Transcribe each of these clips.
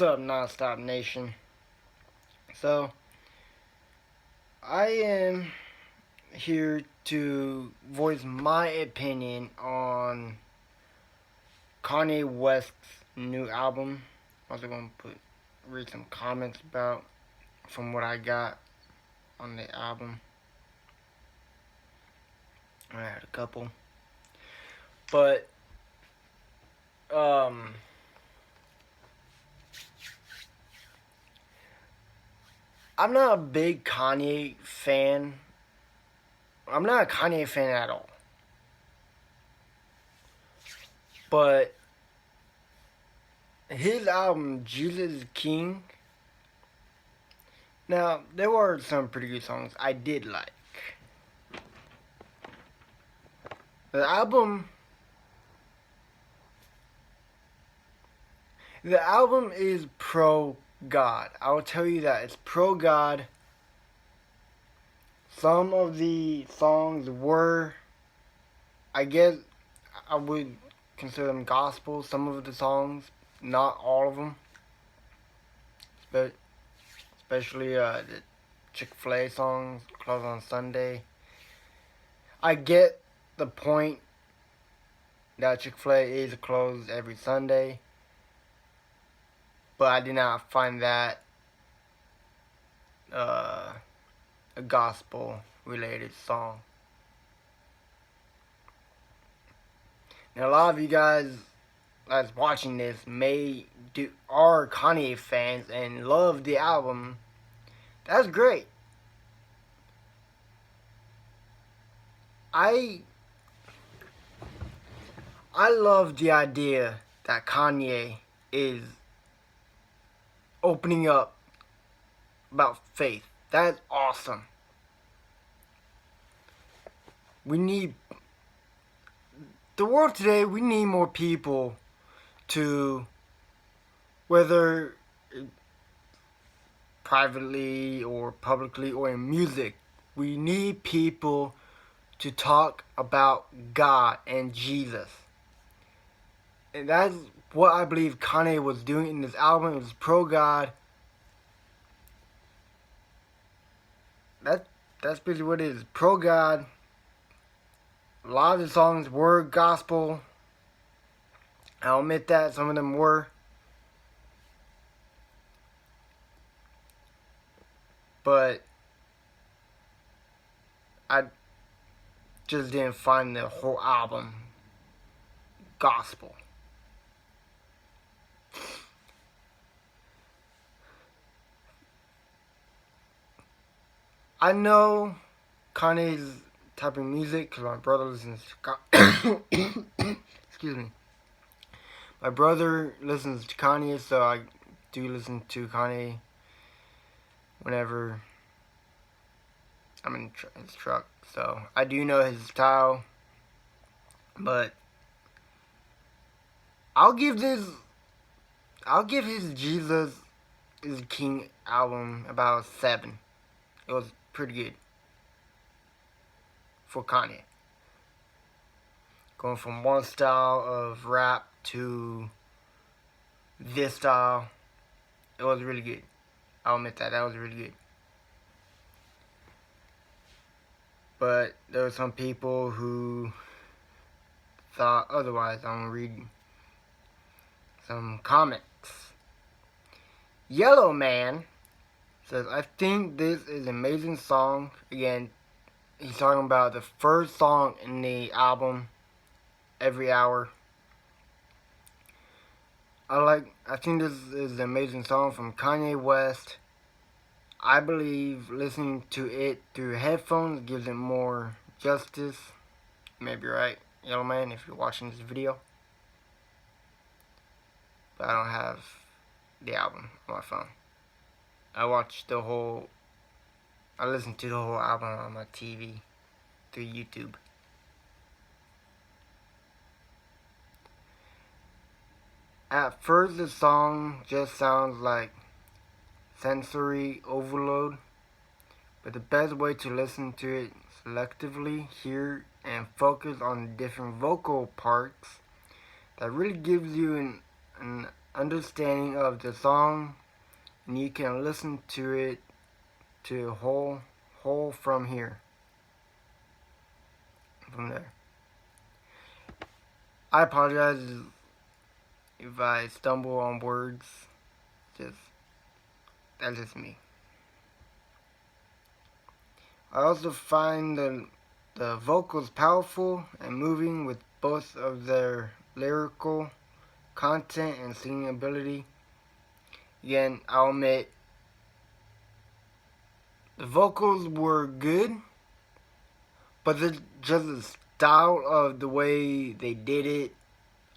What's up, Nonstop Nation? So, I am here to voice my opinion on Kanye West's new album. I'm also going to read some comments about from what I got on the album. I had a couple. But, I'm not a big Kanye fan. I'm not a Kanye fan at all. But his album, Jesus is King. Now, there were some pretty good songs I did like. The album is pro-God. I will tell you that. It's pro-God. Some of the songs were, I guess, I would consider them gospel. Some of the songs, not all of them. Especially the Chick-fil-A songs, Close on Sunday. I get the point that Chick-fil-A is closed every Sunday, but I did not find that a gospel-related song. Now, a lot of you guys that's watching this are Kanye fans and love the album. That's great. I love the idea that Kanye is opening up about faith. That's awesome. The world today, we need more people to, whether privately or publicly or in music, we need people to talk about God and Jesus. And that's what I believe Kanye was doing in this album. It was pro-God. That's basically what it is. Pro-God. A lot of the songs were gospel. I'll admit that. Some of them were. But I just didn't find the whole album gospel. I know Kanye's type of music because my brother listens to excuse me. My brother listens to Kanye, so I do listen to Kanye whenever I'm in his truck. So I do know his style, but I'll give his Jesus is King album about a 7. It was pretty good for Kanye. Going from one style of rap to this style, it was really good. I'll admit that was really good. But there were some people who thought otherwise. I'm gonna read some comments. Yellow Man says, I think this is an amazing song. Again, he's talking about the first song in the album, Every Hour. I think this is an amazing song from Kanye West. I believe listening to it through headphones gives it more justice. You may be right, Yellow Man, if you're watching this video. But I don't have the album on my phone. I listened to the whole album on my TV through YouTube. At first, the song just sounds like sensory overload, but the best way to listen to it selectively, hear and focus on different vocal parts that really gives you an understanding of the song, and you can listen to it to whole from here, from there. I apologize if I stumble on words. Just that's just me. I also find the vocals powerful and moving with both of their lyrical content and singing ability. Again, I'll admit the vocals were good, but just the style of the way they did it,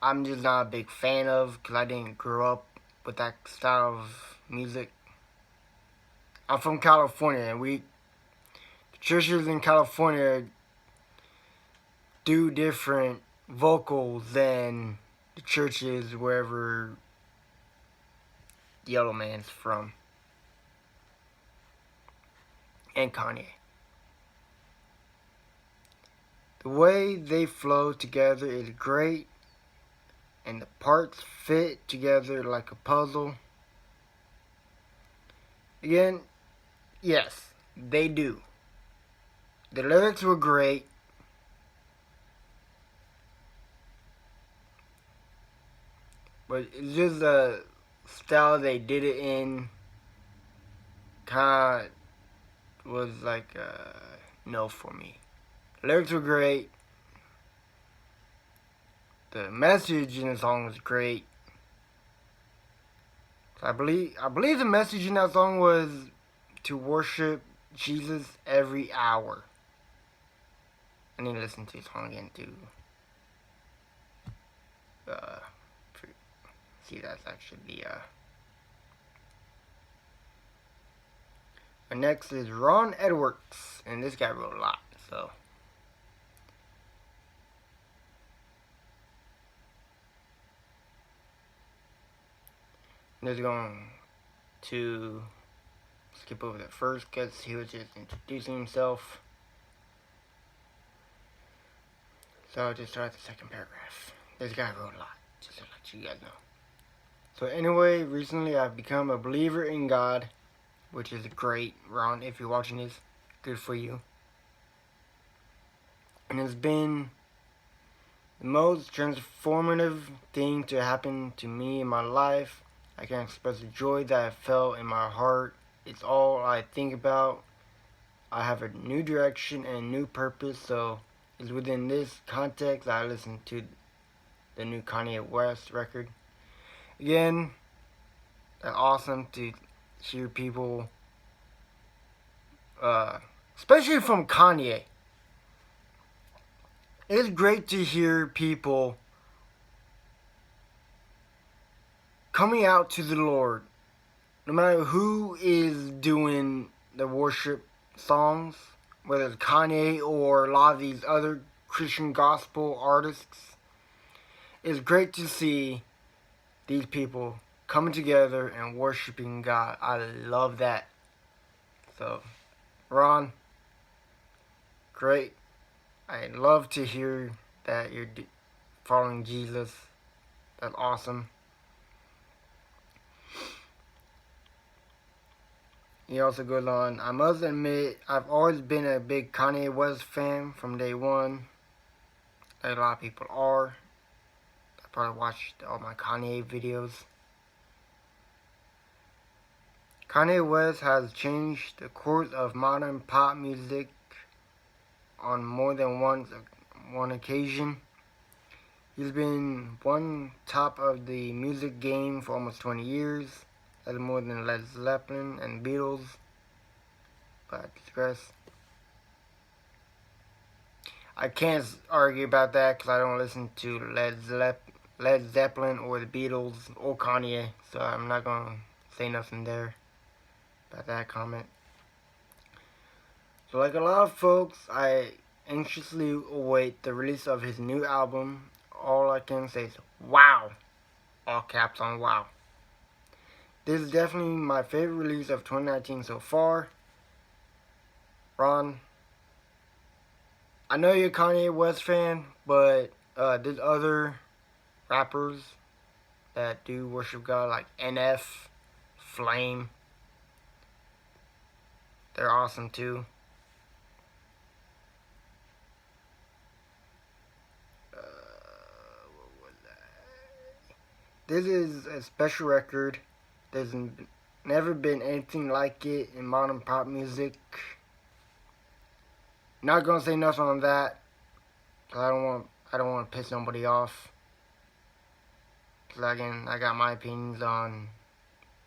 I'm just not a big fan of because I didn't grow up with that style of music. I'm from California, and the churches in California do different vocals than the churches wherever Yellow Man's from, and Kanye. The way they flow together is great, and the parts fit together like a puzzle. Again, yes, they do. The lyrics were great. But it's just the style they did it in kind of was like a no for me. The lyrics were great. The message in the song was great. I believe the message in that song was to worship Jesus every hour. I need to listen to the song again to see that's actually the next is Ron Edwards, and this guy wrote a lot, so I'm just going to skip over the first because he was just introducing himself. So I'll just start the second paragraph. This guy wrote a lot, just to let you guys know. So anyway, recently I've become a believer in God, which is great, Ron, if you're watching this, good for you. And it's been the most transformative thing to happen to me in my life. I can't express the joy that I felt in my heart. It's all I think about. I have a new direction and a new purpose, so it's within this context that I listen to the new Kanye West record. Again, it's awesome to hear people, especially from Kanye. It's great to hear people coming out to the Lord, no matter who is doing the worship songs, whether it's Kanye or a lot of these other Christian gospel artists. It's great to see these people coming together and worshiping God. I love that. So, Ron, great. I love to hear that you're following Jesus. That's awesome. He also goes on, I must admit, I've always been a big Kanye West fan from day one. A lot of people are. I probably watched all my Kanye videos. Kanye West has changed the course of modern pop music on more than one occasion. He's been one top of the music game for almost 20 years. That's more than Led Zeppelin and Beatles. But I digress. I can't argue about that because I don't listen to Led Zeppelin or the Beatles or Kanye, so I'm not going to say nothing there about that comment. So like a lot of folks, I anxiously await the release of his new album. All I can say is, wow! All caps on wow. This is definitely my favorite release of 2019 so far. Ron, I know you're a Kanye West fan, but there's other rappers that do worship God, like NF, Flame. They're awesome too. What was that? This is a special record. There's never been anything like it in modern pop music. Not gonna say nothing on that, cause I don't want to piss nobody off. Cause again, I got my opinions on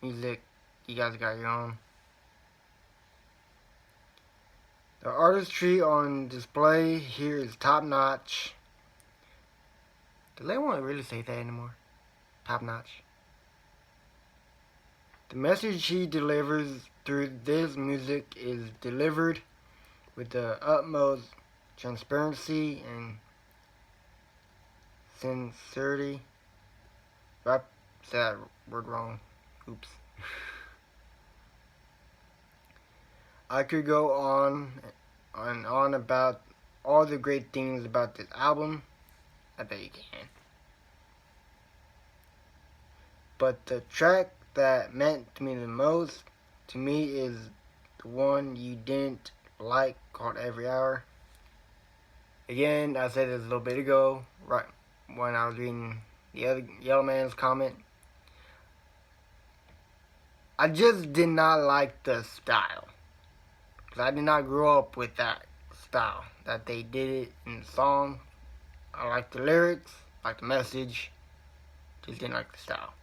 music. You guys got your own. The artistry on display here is top notch. Do they want to really say that anymore? Top notch. The message he delivers through this music is delivered with the utmost transparency and sincerity. I said that word wrong. Oops. I could go on and on about all the great things about this album. I bet you can. But the track that meant to me the most, to me, is the one you didn't like, called Every Hour. Again, I said this a little bit ago, right when I was reading the other Yellow Man's comment. I just did not like the style. Because I did not grow up with that style, that they did it in the song. I like the lyrics, like the message, just didn't like the style.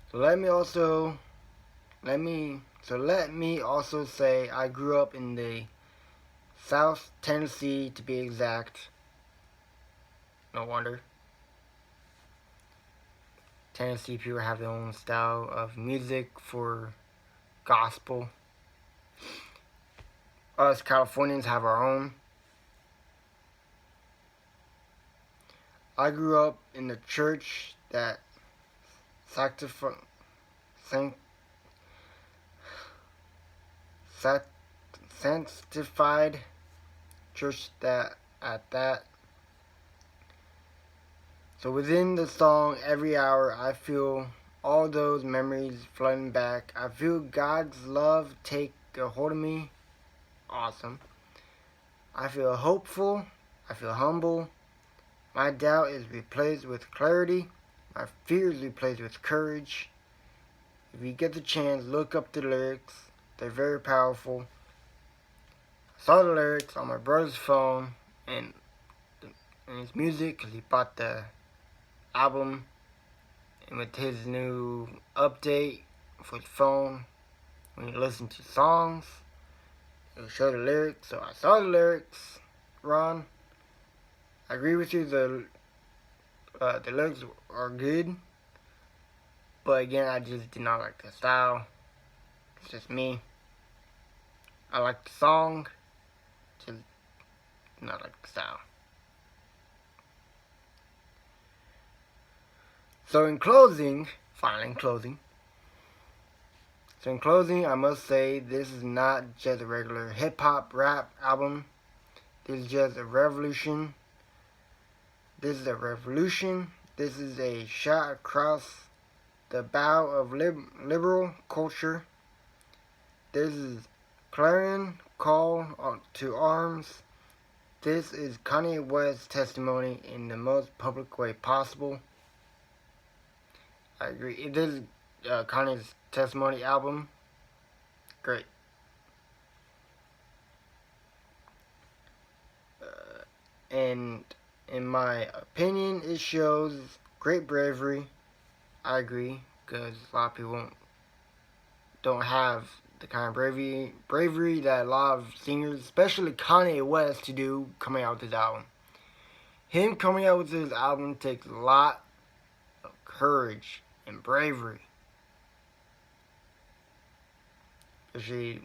So let me also say I grew up in the South Tennessee, to be exact. No wonder. Tennessee people have their own style of music for gospel. Us Californians have our own. I grew up in the church that sanctified church that at that. So within the song Every Hour, I feel all those memories flooding back. I feel God's love take a hold of me. Awesome. I feel hopeful. I feel humble. My doubt is replaced with clarity. My fear is replaced with courage. If you get the chance, look up the lyrics. They're very powerful. I saw the lyrics on my brother's phone and his music, because he bought the album, and with his new update for his phone, when you listen to songs, it'll show the lyrics. So I saw the lyrics, Ron. I agree with you, the lyrics are good, but again, I just did not like the style. It's just me. I like the song, just not like the style. So in closing, I must say this is not just a regular hip-hop rap album. This is just a revolution. This is a revolution. This is a shot across the bow of liberal culture. This is clarion call to arms. This is Kanye West's testimony in the most public way possible. I agree. This is Kanye's testimony album. Great. And in my opinion, it shows great bravery. I agree, because a lot of people don't have the kind of bravery that a lot of singers, especially Kanye West, to do coming out with his album. Him coming out with his album takes a lot of courage and bravery. Especially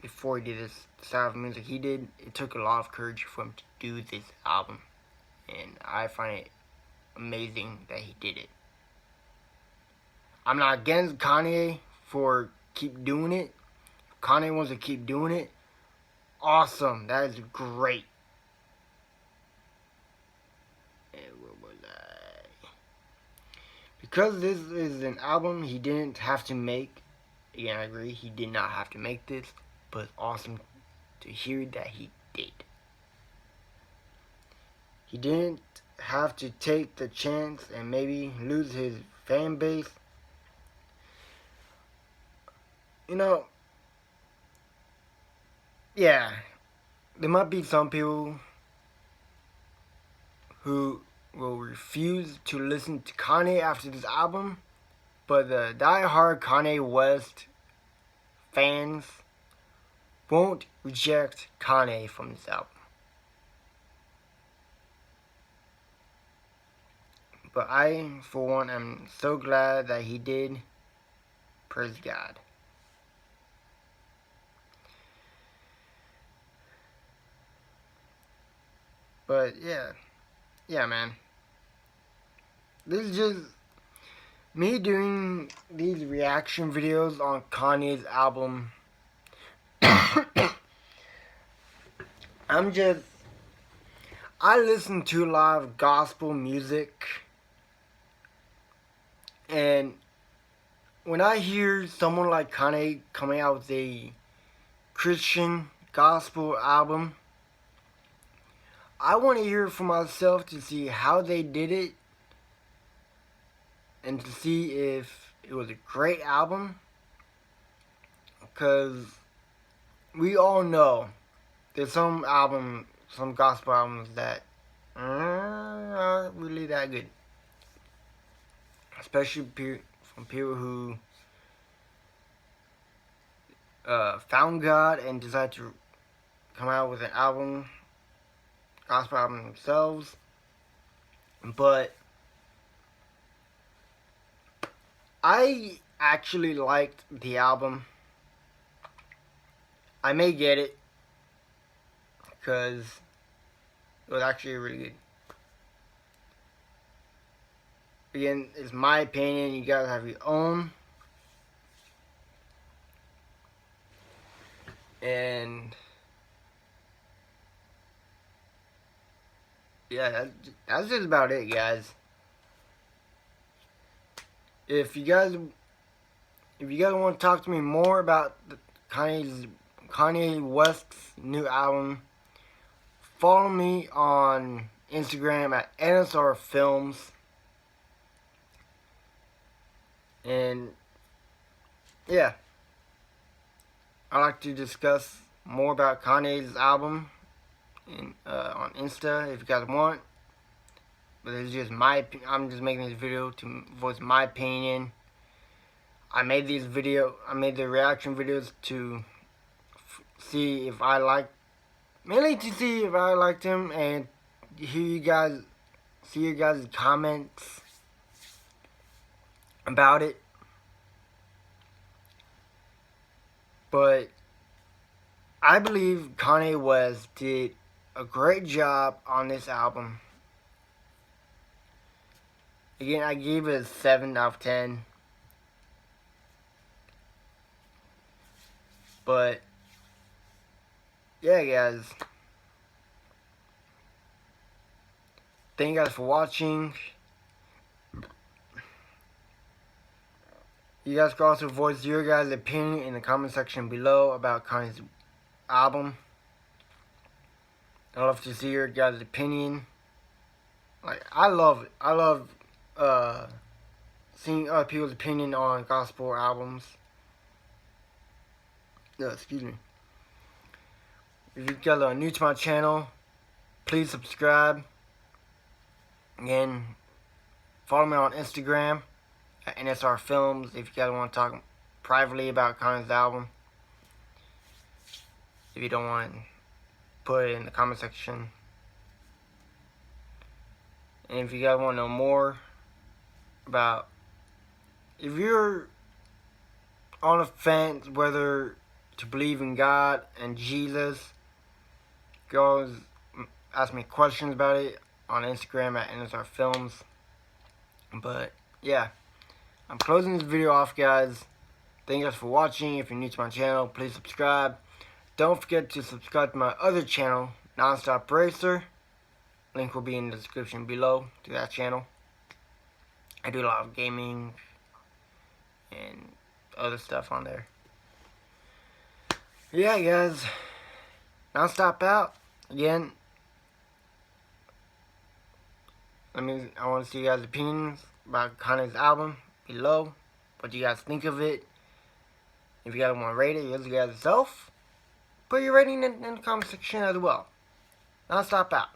before he did this style of music he did, it took a lot of courage for him to do this album. And I find it amazing that he did it. I'm not against Kanye for keep doing it. If Kanye wants to keep doing it, awesome. That is great. because this is an album he didn't have to make. Again, I agree, he did not have to make this, but it's awesome to hear that he did. He didn't have to take the chance and maybe lose his fan base. You know, yeah, there might be some people who will refuse to listen to Kanye after this album, but the die-hard Kanye West fans won't reject Kanye from this album. But I, for one, am so glad that he did. Praise God. But yeah, man. This is just me doing these reaction videos on Kanye's album. I listen to a lot of gospel music, and when I hear someone like Kanye coming out with a Christian gospel album, I want to hear it for myself to see how they did it and to see if it was a great album. Because we all know there's some gospel albums that aren't really that good. Especially from people who found God and decided to come out with an album, gospel album themselves. But I actually liked the album. I may get it because it was actually really good. Again, it's my opinion. You guys have your own. And yeah, that's just about it, guys. If you guys want to talk to me more about Kanye West's new album, follow me on Instagram at NSR Films. And yeah, I like to discuss more about Kanye's album on Insta if you guys want. But it's just I'm just making this video to voice my opinion. I made the reaction videos to see if I liked him and see your guys' comments about it. But I believe Kanye West did a great job on this album. Again, I gave it a 7 out of 10. But yeah, guys. Thank you guys for watching. You guys can also voice your guys' opinion in the comment section below about Kanye's album. I'd love to see your guys' opinion. Like, I love seeing other people's opinion on gospel albums. Excuse me. If you guys are new to my channel, please subscribe. Again, follow me on Instagram at NSR Films if you guys want to talk privately about Kanye's album. If you don't want to put it in the comment section. And if you guys want to know more about, if you're on the fence whether to believe in God and Jesus, you can always ask me questions about it on Instagram at NSR Films. But yeah, I'm closing this video off, guys. Thank you guys for watching. If you're new to my channel, please subscribe. Don't forget to subscribe to my other channel, Nonstop Racer. Link will be in the description below to that channel. I do a lot of gaming and other stuff on there. Yeah, guys. Non-stop out again. I want to see you guys' opinions about Kanye's album below. What do you guys think of it? If you guys want to rate it, you guys yourself. Put your rating in the comment section as well. Non-stop out.